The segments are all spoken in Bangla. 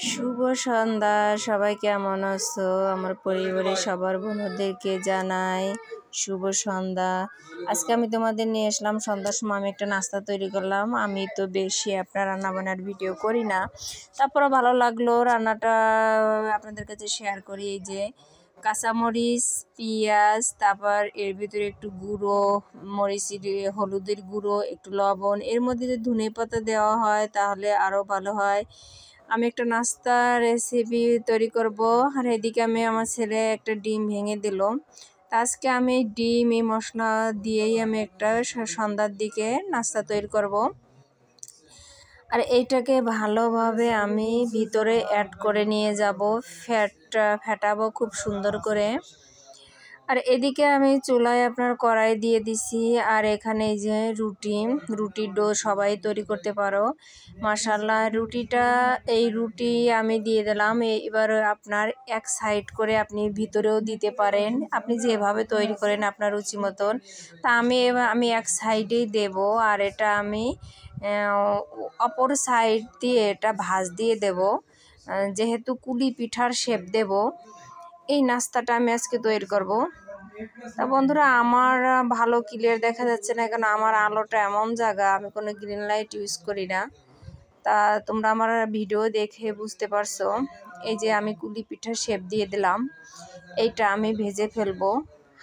শুভ সন্ধ্যা, সবাই কেমন আছো? আমার পরিবারের সবার বন্ধুদেরকে জানাই শুভ সন্ধ্যা। আজকে আমি তোমাদের নিয়ে আসলাম সন্ধ্যার সময় আমি একটা নাস্তা তৈরি করলাম। আমি তো বেশি আপনার রান্নাবান্নার ভিডিও করি না, তারপরে ভালো লাগলো রান্নাটা আপনাদের কাছে শেয়ার করি। এই যে কাঁচামরিচ, পেঁয়াজ, তারপর এর ভিতরে একটু গুঁড়ো মরিচ, হলুদের গুঁড়ো, একটু লবণ, এর মধ্যে যদি ধনে পাতা দেওয়া হয় তাহলে আরও ভালো হয়। আমি একটা নাস্তা রেসিপি তৈরি করব, আর এদিকে আমি আমার ছেলে একটা ডিম ভেঙে দিল। আজকে আমি ডিম এই মশলা দিয়েই আমি একটা সন্ধ্যার দিকে নাস্তা তৈরি করব। আর এইটাকে ভালোভাবে আমি ভিতরে অ্যাড করে নিয়ে যাব, ফেটাবো খুব সুন্দর করে। আর এদিকে আমি চুলায় আপনার কড়াই দিয়ে দিছি, আর এখানে এই যে রুটির ডো সবাই তৈরি করতে পারো মাশাআল্লাহ। এই রুটি আমি দিয়ে দিলাম। এবার আপনার এক সাইড করে আপনি ভিতরেও দিতে পারেন, আপনি যেভাবে তৈরি করেন আপনার রুচি মতন। তা আমি এক সাইডেই দেব, আর এটা আমি অপর সাইড দিয়ে এটা ভাঁজ দিয়ে দেব, যেহেতু কুলি পিঠার শেপ দেব। এই নাস্তাটা আমি আজকে তৈরি করব। তা বন্ধুরা, আমার ভালো ক্লিয়ার দেখা যাচ্ছে না, কারণ আমার আলোটা এমন জায়গা, আমি কোনো গ্রিন লাইট ইউজ করি না। তা তোমরা আমার ভিডিও দেখে বুঝতে পারছো। এই যে আমি কুলি পিঠার শেপ দিয়ে দিলাম, এইটা আমি ভেজে ফেলবো।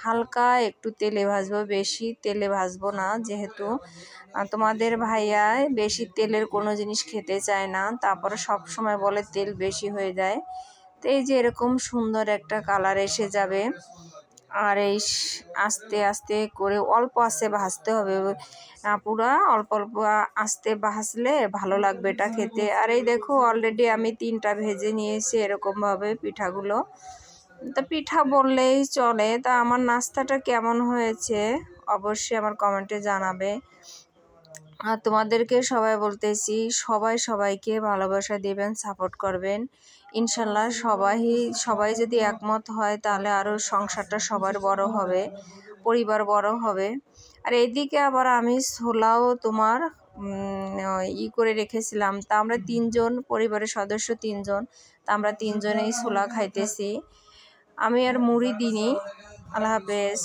হালকা একটু তেলে ভাজবো, বেশি তেলে ভাজবো না, যেহেতু তোমাদের ভাইয়া বেশি তেলের কোনো জিনিস খেতে চায় না, তারপরে সব সময় বলে তেল বেশি হয়ে যায়। তো এই যে এরকম সুন্দর একটা কালার এসে যাবে, আর এই আস্তে আস্তে করে অল্প আস্তে ভাজতে হবে, পুরা অল্প অল্প আস্তে ভাজলে ভালো লাগবে এটা খেতে। আর এই দেখো অলরেডি আমি 3টা ভেজে নিয়েছি এরকমভাবে পিঠাগুলো। তো পিঠা বললেই চলে। তা আমার নাস্তাটা কেমন হয়েছে অবশ্যই আমার কমেন্টে জানাবে। আর তোমাদেরকে সবাই বলতেছি, সবাইকে ভালোবাসা দিবেন, সাপোর্ট করবেন ইনশাল্লাহ। সবাই যদি একমত হয় তাহলে আরও সংসারটা সবার বড় হবে, পরিবার বড় হবে। আর এইদিকে আবার আমি ছোলাও তোমার করে রেখেছিলাম। তা আমরা 3জন, পরিবারের সদস্য 3জন, তা আমরা 3জনেই ছোলা খাইতেছি। আমি আর মুড়ি দিইনি। আল্লাহ হাফেজ।